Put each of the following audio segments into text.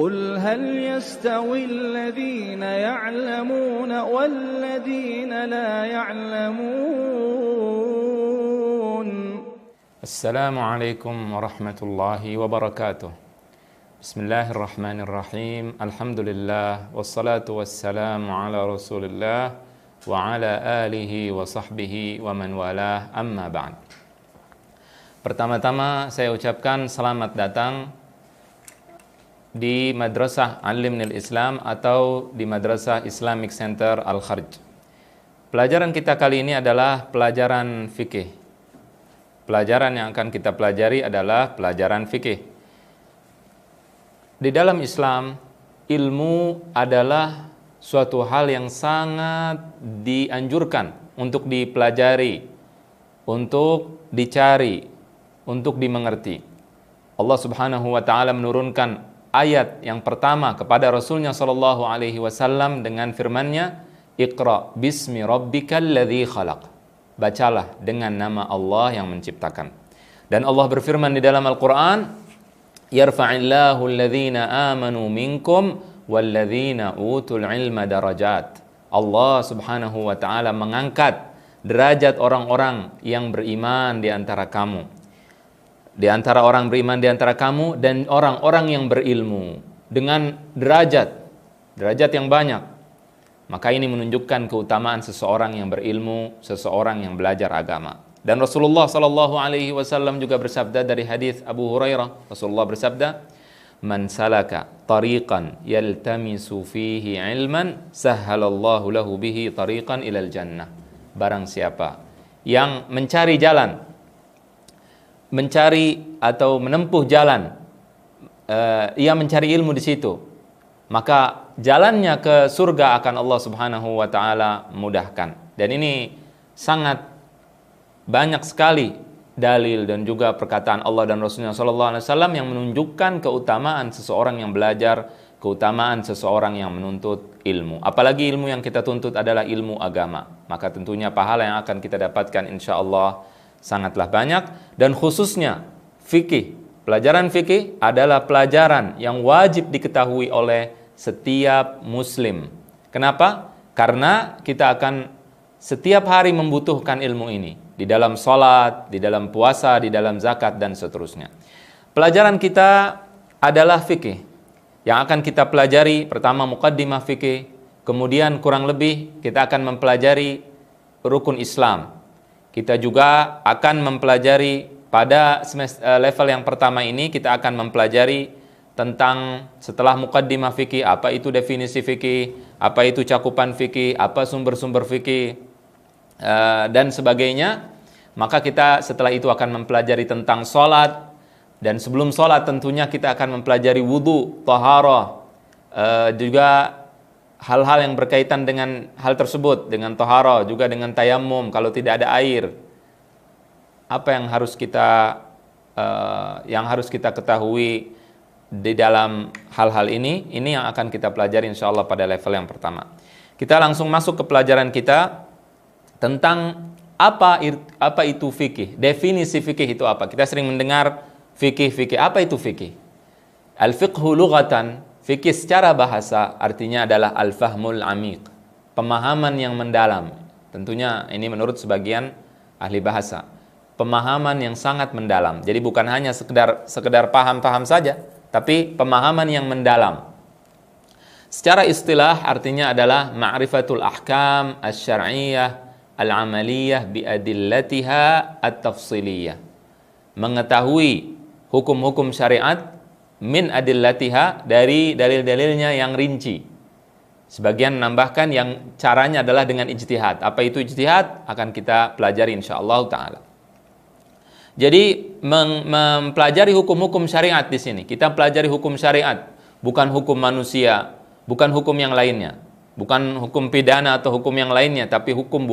قل هل يستوي الذين يعلمون والذين لا يعلمون. السلام عليكم ورحمة الله وبركاته. بسم الله الرحمن الرحيم. الحمد لله والصلاة والسلام على رسول الله وعلى آله وصحبه ومن والاه, amma ba'd. Pertama-tama saya ucapkan selamat datang di Madrasah Alimnil Islam atau di Madrasah Islamic Center Al-Kharj. Pelajaran kita kali ini adalah pelajaran fikih. Pelajaran yang akan kita pelajari adalah pelajaran fikih. Di dalam Islam, ilmu adalah suatu hal yang sangat dianjurkan untuk dipelajari, untuk dicari, untuk dimengerti. Allah Subhanahu wa taala menurunkan ayat yang pertama kepada Rasulnya sallallahu alaihi wasallam dengan firman-Nya, "Iqra bismi rabbikal ladzi khalaq." Bacalah dengan nama Allah yang menciptakan. Dan Allah berfirman di dalam Al-Qur'an, "Yarfa'illahu alladhina amanu minkum walladzina utul ilma darajat." Allah Subhanahu wa taala mengangkat derajat orang-orang yang beriman di antara kamu. Di antara orang beriman di antara kamu dan orang-orang yang berilmu dengan derajat yang banyak. Maka ini menunjukkan keutamaan seseorang yang berilmu, seseorang yang belajar agama. Dan Rasulullah sallallahu alaihi wasallam juga bersabda dari hadis Abu Hurairah, Rasulullah bersabda, "Man salaka tariqan yaltamisu fihi ilman, sahhalallahu lahu bihi tariqan ilal jannah." Barang siapa yang mencari atau menempuh jalan, ia mencari ilmu di situ, maka jalannya ke surga akan Allah Subhanahu wa taala mudahkan. Dan ini sangat banyak sekali dalil dan juga perkataan Allah dan Rasulnya sallallahu alaihi wasallam yang menunjukkan keutamaan seseorang yang belajar, keutamaan seseorang yang menuntut ilmu. Apalagi ilmu yang kita tuntut adalah ilmu agama. Maka tentunya pahala yang akan kita dapatkan insyaallah sangatlah banyak. Dan khususnya fikih. Pelajaran fikih adalah pelajaran yang wajib diketahui oleh setiap muslim. Kenapa? Karena kita akan setiap hari membutuhkan ilmu ini. Di dalam sholat, di dalam puasa, di dalam zakat, dan seterusnya. Pelajaran kita adalah fikih. Yang akan kita pelajari pertama muqaddimah fikih, kemudian kurang lebih kita akan mempelajari rukun Islam. Kita juga akan mempelajari pada level yang pertama ini kita akan mempelajari tentang setelah muqaddimah fikih, apa itu definisi fikih, apa itu cakupan fikih, apa sumber-sumber fikih, dan sebagainya. Maka kita setelah itu akan mempelajari tentang sholat. Dan sebelum sholat tentunya kita akan mempelajari wudu, taharah, juga hal-hal yang berkaitan dengan hal tersebut, dengan taharah, juga dengan tayammum kalau tidak ada air. Apa yang harus kita ketahui di dalam hal-hal ini yang akan kita pelajari insyaallah pada level yang pertama. Kita langsung masuk ke pelajaran kita tentang apa itu fikih. Definisi fikih itu apa? Kita sering mendengar fikih. Apa itu fikih? Al-fiqhu lughatan, fikih secara bahasa artinya adalah al-fahmul amiq, pemahaman yang mendalam. Tentunya ini menurut sebagian ahli bahasa. Pemahaman yang sangat mendalam. Jadi bukan hanya sekedar paham-paham saja, tapi pemahaman yang mendalam. Secara istilah artinya adalah ma'rifatul ahkam asy-syar'iyyah al-amaliyah biadillatiha at-tafsiliyah. Mengetahui hukum-hukum syariat min adillatiha, dari dalil-dalilnya yang rinci. Sebagian menambahkan yang caranya adalah dengan ijtihad. Apa itu ijtihad? Akan kita pelajari insyaallah taala. Jadi mempelajari hukum-hukum syariat di sini. Kita pelajari hukum syariat, bukan hukum manusia, bukan hukum yang lainnya. Bukan hukum pidana atau hukum yang lainnya, tapi hukum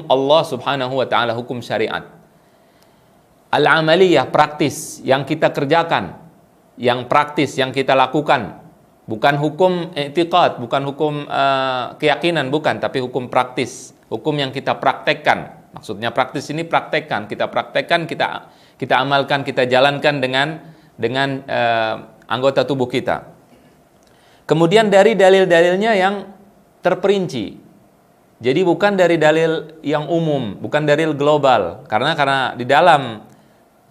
Allah Subhanahu wa taala, hukum syariat. Al-amaliyah, praktis yang kita kerjakan, yang praktis yang kita lakukan, bukan hukum i'tiqad, bukan hukum keyakinan, bukan, tapi hukum praktis, hukum yang kita praktekkan. Maksudnya praktis ini praktekkan, kita amalkan, kita jalankan dengan anggota tubuh kita. Kemudian dari dalil-dalilnya yang terperinci. Jadi bukan dari dalil yang umum, bukan dalil global. Karena di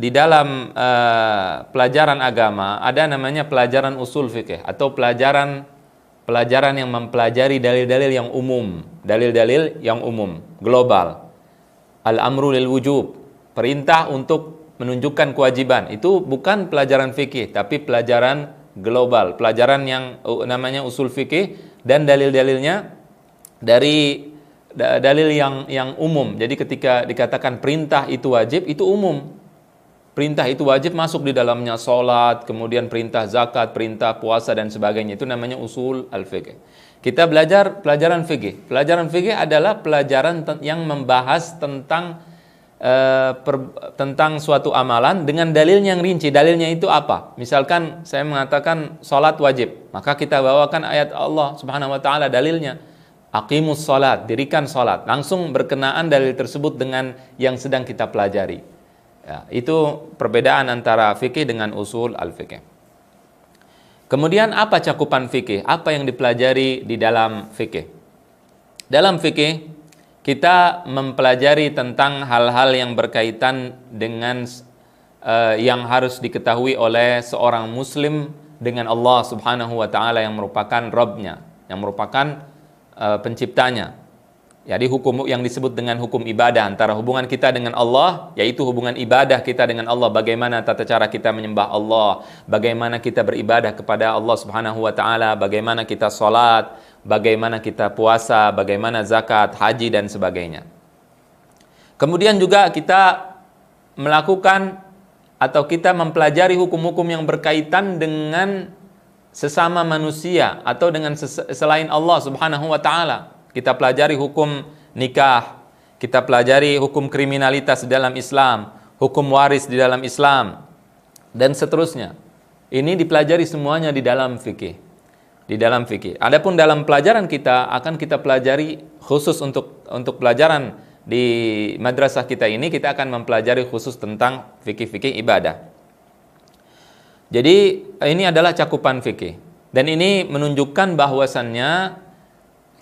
dalam pelajaran agama ada namanya pelajaran usul fikih atau pelajaran yang mempelajari dalil-dalil yang umum, dalil-dalil yang umum, global. Al-amru lil wujub, perintah untuk menunjukkan kewajiban. Itu bukan pelajaran fikih, tapi pelajaran global, pelajaran yang namanya usul fikih dan dalil-dalilnya dari dalil yang umum. Jadi ketika dikatakan perintah itu wajib, itu umum. Perintah itu wajib masuk di dalamnya sholat, kemudian perintah zakat, perintah puasa dan sebagainya. Itu namanya usul al-fiqh. Kita belajar pelajaran fikih. Pelajaran fikih adalah pelajaran yang membahas tentang suatu amalan dengan dalilnya yang rinci. Dalilnya itu apa? Misalkan saya mengatakan sholat wajib, maka kita bawakan ayat Allah Subhanahu wa taala dalilnya. Aqimus sholat, dirikan sholat. Langsung berkenaan dalil tersebut dengan yang sedang kita pelajari. Ya, itu perbedaan antara fikih dengan usul al-fikih. Kemudian apa cakupan fikih? Apa yang dipelajari di dalam fikih? Dalam fikih kita mempelajari tentang hal-hal yang berkaitan dengan yang harus diketahui oleh seorang muslim dengan Allah Subhanahu wa taala yang merupakan Rabb-nya, yang merupakan penciptanya. Jadi hukum yang disebut dengan hukum ibadah antara hubungan kita dengan Allah, yaitu hubungan ibadah kita dengan Allah, bagaimana tata cara kita menyembah Allah, bagaimana kita beribadah kepada Allah Subhanahu wa taala, bagaimana kita salat, bagaimana kita puasa, bagaimana zakat, haji dan sebagainya. Kemudian juga kita melakukan atau kita mempelajari hukum-hukum yang berkaitan dengan sesama manusia atau dengan selain Allah Subhanahu wa taala. Kita pelajari hukum nikah, kita pelajari hukum kriminalitas di dalam Islam, hukum waris di dalam Islam, dan seterusnya. Ini dipelajari semuanya di dalam fikih. Di dalam fikih. Adapun dalam pelajaran kita akan kita pelajari khusus untuk pelajaran di madrasah kita ini, kita akan mempelajari khusus tentang fikih-fikih ibadah. Jadi ini adalah cakupan fikih. Dan ini menunjukkan bahwasannya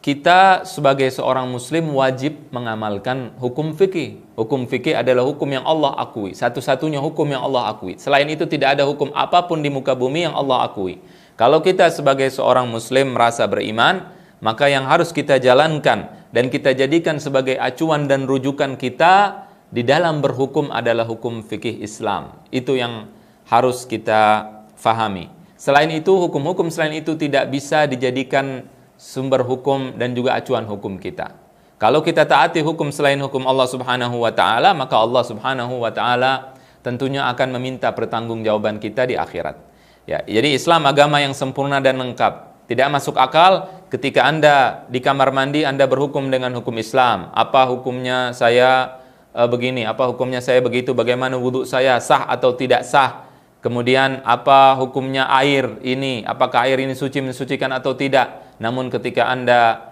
kita sebagai seorang muslim wajib mengamalkan hukum fikih. Hukum fikih adalah hukum yang Allah akui, satu-satunya hukum yang Allah akui. Selain itu tidak ada hukum apapun di muka bumi yang Allah akui. Kalau kita sebagai seorang muslim merasa beriman, maka yang harus kita jalankan dan kita jadikan sebagai acuan dan rujukan kita di dalam berhukum adalah hukum fikih Islam. Itu yang harus kita fahami. Selain itu, hukum-hukum selain itu tidak bisa dijadikan sumber hukum dan juga acuan hukum kita. Kalau kita taati hukum selain hukum Allah Subhanahu wa taala, maka Allah Subhanahu wa taala tentunya akan meminta pertanggungjawaban kita di akhirat. Ya, jadi Islam agama yang sempurna dan lengkap. Tidak masuk akal ketika Anda di kamar mandi Anda berhukum dengan hukum Islam. Apa hukumnya saya begini, apa hukumnya saya begitu, bagaimana wudhu saya sah atau tidak sah. Kemudian apa hukumnya air ini, apakah air ini suci mensucikan atau tidak. Namun ketika Anda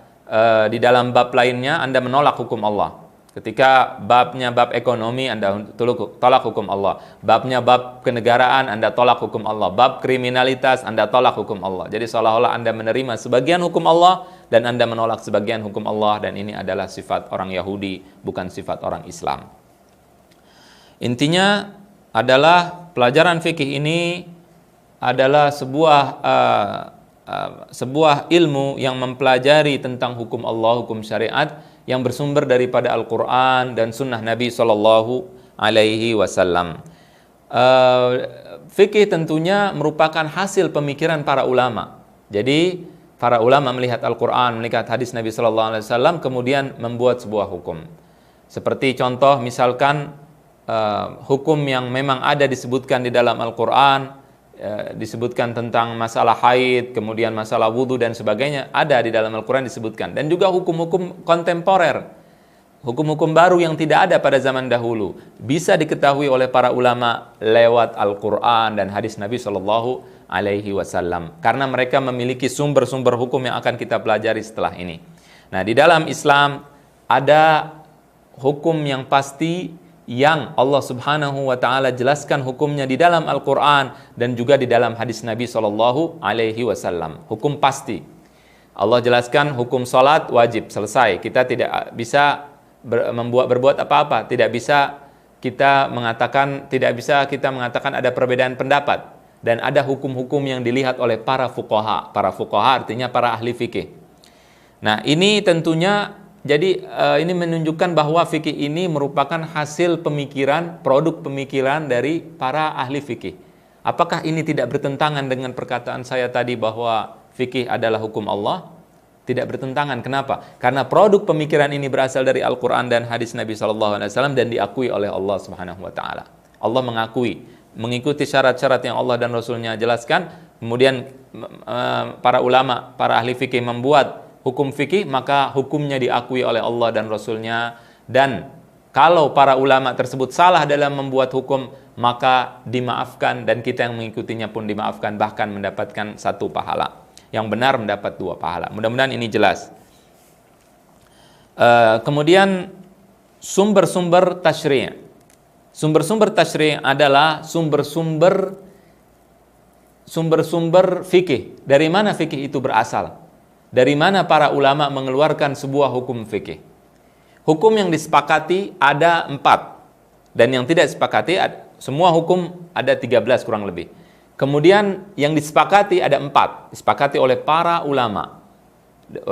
di dalam bab lainnya Anda menolak hukum Allah. Ketika babnya bab ekonomi Anda tolak hukum Allah. Babnya bab kenegaraan Anda tolak hukum Allah. Bab kriminalitas Anda tolak hukum Allah. Jadi seolah-olah Anda menerima sebagian hukum Allah dan Anda menolak sebagian hukum Allah, dan ini adalah sifat orang Yahudi, bukan sifat orang Islam. Intinya adalah pelajaran fikih ini adalah sebuah ilmu yang mempelajari tentang hukum Allah, hukum syariat yang bersumber daripada Al-Quran dan Sunnah Nabi Sallallahu Alaihi Wasallam. Fikih tentunya merupakan hasil pemikiran para ulama. Jadi para ulama melihat Al-Quran, melihat hadis Nabi Sallallahu Alaihi Wasallam, kemudian membuat sebuah hukum. Seperti contoh misalkan hukum yang memang ada disebutkan di dalam Al-Quran, disebutkan tentang masalah haid, kemudian masalah wudu dan sebagainya, ada di dalam Al-Quran disebutkan. Dan juga hukum-hukum kontemporer, hukum-hukum baru yang tidak ada pada zaman dahulu, bisa diketahui oleh para ulama lewat Al-Quran dan hadis Nabi Sallallahu Alaihi Wasallam, karena mereka memiliki sumber-sumber hukum yang akan kita pelajari setelah ini. Nah, di dalam Islam ada hukum yang pasti yang Allah Subhanahu wa taala jelaskan hukumnya di dalam Al-Qur'an dan juga di dalam hadis Nabi sallallahu alaihi wasallam. Hukum pasti. Allah jelaskan hukum salat wajib, selesai. Kita tidak bisa berbuat apa-apa, tidak bisa kita mengatakan ada perbedaan pendapat, dan ada hukum-hukum yang dilihat oleh para fuqaha. Para fuqaha artinya para ahli fikih. Nah, ini tentunya jadi ini menunjukkan bahwa fikih ini merupakan hasil pemikiran, produk pemikiran dari para ahli fikih. Apakah ini tidak bertentangan dengan perkataan saya tadi bahwa fikih adalah hukum Allah? Tidak bertentangan. Kenapa? Karena produk pemikiran ini berasal dari Al-Quran dan hadis Nabi SAW dan diakui oleh Allah Subhanahu Wa Taala. Allah mengakui, mengikuti syarat-syarat yang Allah dan Rasulnya jelaskan. Kemudian para ulama, para ahli fikih membuat hukum fikih, maka hukumnya diakui oleh Allah dan Rasulnya. Dan kalau para ulama tersebut salah dalam membuat hukum, maka dimaafkan, dan kita yang mengikutinya pun dimaafkan, bahkan mendapatkan 1 pahala. Yang benar mendapat 2 pahala. Mudah-mudahan ini jelas. Kemudian sumber-sumber tasyri'. Sumber-sumber tasyri' adalah sumber-sumber fikih. Dari mana fikih itu berasal? Dari mana para ulama mengeluarkan sebuah hukum fikih? Hukum yang disepakati ada 4, dan yang tidak disepakati semua hukum ada 13 kurang lebih. Kemudian yang disepakati ada 4, disepakati oleh para ulama.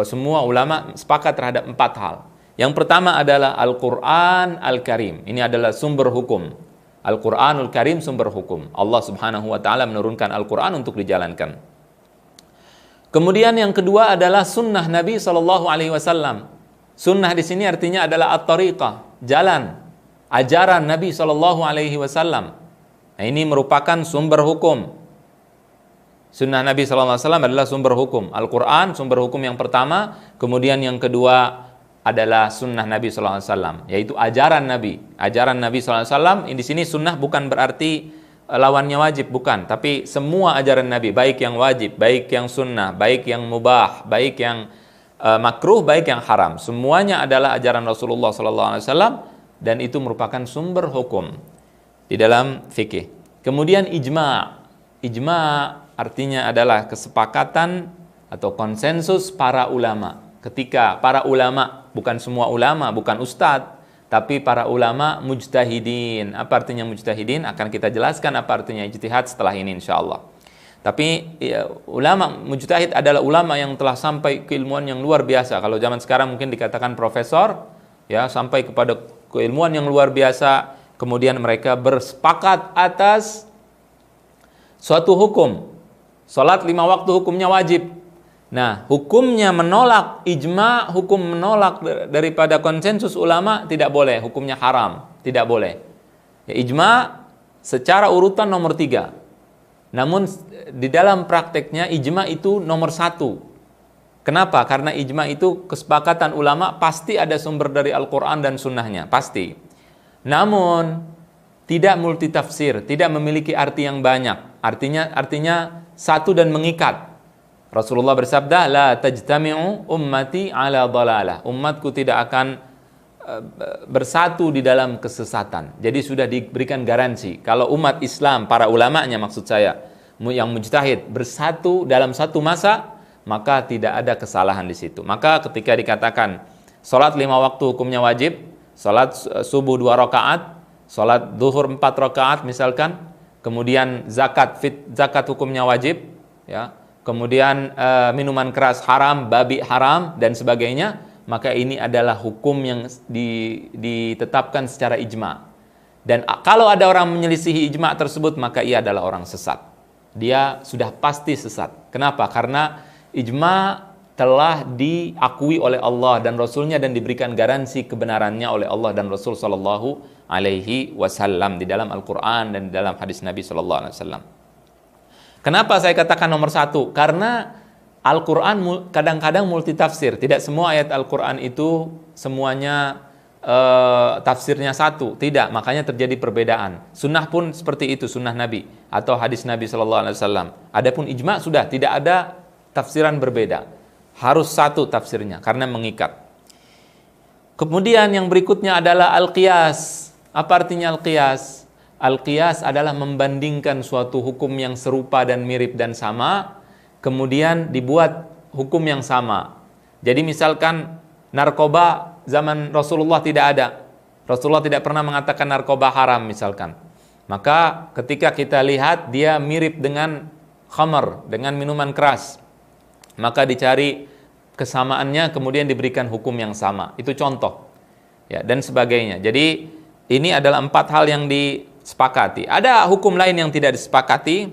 Semua ulama sepakat terhadap 4 hal. Yang pertama adalah Al-Quran Al-Karim. Ini adalah sumber hukum. Al-Quranul Karim sumber hukum. Allah Subhanahu wa taala menurunkan Al-Quran untuk dijalankan. Kemudian yang kedua adalah sunnah Nabi SAW. Sunnah di sini artinya adalah at-tariqah, jalan, ajaran Nabi SAW. Nah, ini merupakan sumber hukum. Sunnah Nabi SAW adalah sumber hukum. Al-Quran sumber hukum yang pertama. Kemudian yang kedua adalah sunnah Nabi SAW, yaitu ajaran Nabi. Ajaran Nabi SAW, di sini sunnah bukan berarti lawannya wajib, bukan. Tapi semua ajaran Nabi, baik yang wajib, baik yang sunnah, baik yang mubah, baik yang makruh, baik yang haram. Semuanya adalah ajaran Rasulullah SAW, dan itu merupakan sumber hukum di dalam fikih. Kemudian ijma'. Ijma' artinya adalah kesepakatan atau konsensus para ulama. Ketika para ulama, bukan semua ulama, bukan ustadz, tapi para ulama mujtahidin. Apa artinya mujtahidin? Akan kita jelaskan apa artinya ijtihad setelah ini insyaallah. Tapi ya, ulama mujtahid adalah ulama yang telah sampai keilmuan yang luar biasa. Kalau zaman sekarang mungkin dikatakan profesor, ya, sampai kepada keilmuan yang luar biasa. Kemudian mereka bersepakat atas suatu hukum. Salat 5 waktu hukumnya wajib. Nah, hukumnya menolak ijma', hukum menolak daripada konsensus ulama tidak boleh, hukumnya haram, tidak boleh. Ya, ijma' secara urutan nomor 3. Namun di dalam prakteknya ijma' itu nomor 1. Kenapa? Karena ijma' itu kesepakatan ulama, pasti ada sumber dari Al-Quran dan sunnahnya, pasti. Namun tidak multitafsir, tidak memiliki arti yang banyak. Artinya satu dan mengikat. Rasulullah bersabda, la tajtami'u ummati ala dhalalah. Umatku tidak akan bersatu di dalam kesesatan. Jadi sudah diberikan garansi. Kalau umat Islam, para ulamanya maksud saya, yang mujtahid bersatu dalam satu masa, maka tidak ada kesalahan di situ. Maka ketika dikatakan salat 5 waktu hukumnya wajib, salat subuh 2 rakaat, salat zuhur 4 rakaat misalkan, kemudian zakat hukumnya wajib, ya. Kemudian minuman keras haram, babi haram dan sebagainya, maka ini adalah hukum yang ditetapkan secara ijma'. Dan kalau ada orang menyelisihi ijma' tersebut, maka ia adalah orang sesat. Dia sudah pasti sesat. Kenapa? Karena ijma' telah diakui oleh Allah dan Rasulnya dan diberikan garansi kebenarannya oleh Allah dan Rasul Sallallahu Alaihi Wasallam di dalam Al-Quran dan di dalam hadis Nabi Sallallahu Alaihi Wasallam. Kenapa saya katakan nomor 1? Karena Al-Quran kadang-kadang multitafsir. Tidak semua ayat Al-Quran itu semuanya tafsirnya satu. Tidak, makanya terjadi perbedaan. Sunnah pun seperti itu, sunnah Nabi atau hadis Nabi Sallallahu Alaihi Wasallam. Adapun ijma' sudah tidak ada tafsiran berbeda. Harus satu tafsirnya karena mengikat. Kemudian yang berikutnya adalah al-qiyas. Apa artinya al-qiyas? Al-qiyas adalah membandingkan suatu hukum yang serupa dan mirip dan sama, kemudian dibuat hukum yang sama. Jadi misalkan narkoba zaman Rasulullah tidak ada. Rasulullah tidak pernah mengatakan narkoba haram misalkan. Maka ketika kita lihat dia mirip dengan khamar, dengan minuman keras, maka dicari kesamaannya kemudian diberikan hukum yang sama. Itu contoh. Ya, dan sebagainya. Jadi ini adalah 4 hal yang disepakati. Ada hukum lain yang tidak disepakati,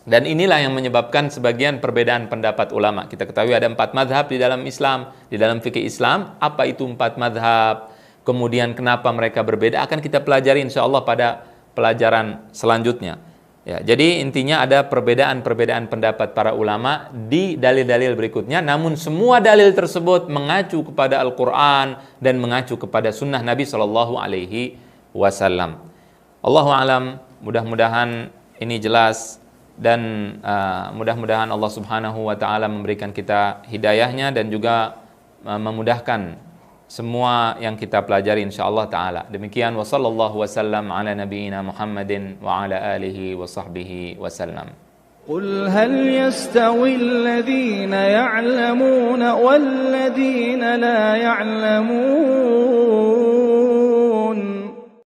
dan inilah yang menyebabkan sebagian perbedaan pendapat ulama. Kita ketahui ada 4 madhab di dalam Islam, di dalam fikih Islam. Apa itu 4 madhab? Kemudian kenapa mereka berbeda? Akan kita pelajari insya Allah pada pelajaran selanjutnya. Ya, jadi intinya ada perbedaan-perbedaan pendapat para ulama di dalil-dalil berikutnya. Namun semua dalil tersebut mengacu kepada Al-Quran dan mengacu kepada sunnah Nabi SAW. Allahu a'lam, mudah-mudahan ini jelas dan mudah-mudahan Allah Subhanahu wa taala memberikan kita hidayahnya dan juga memudahkan semua yang kita pelajari insyaallah taala. Demikian wa sallallahu wasallam ala nabiyyina Muhammadin wa ala alihi wa sahbihi wasallam. قل هل يستوي الذين يعلمون والذين لا يعلمون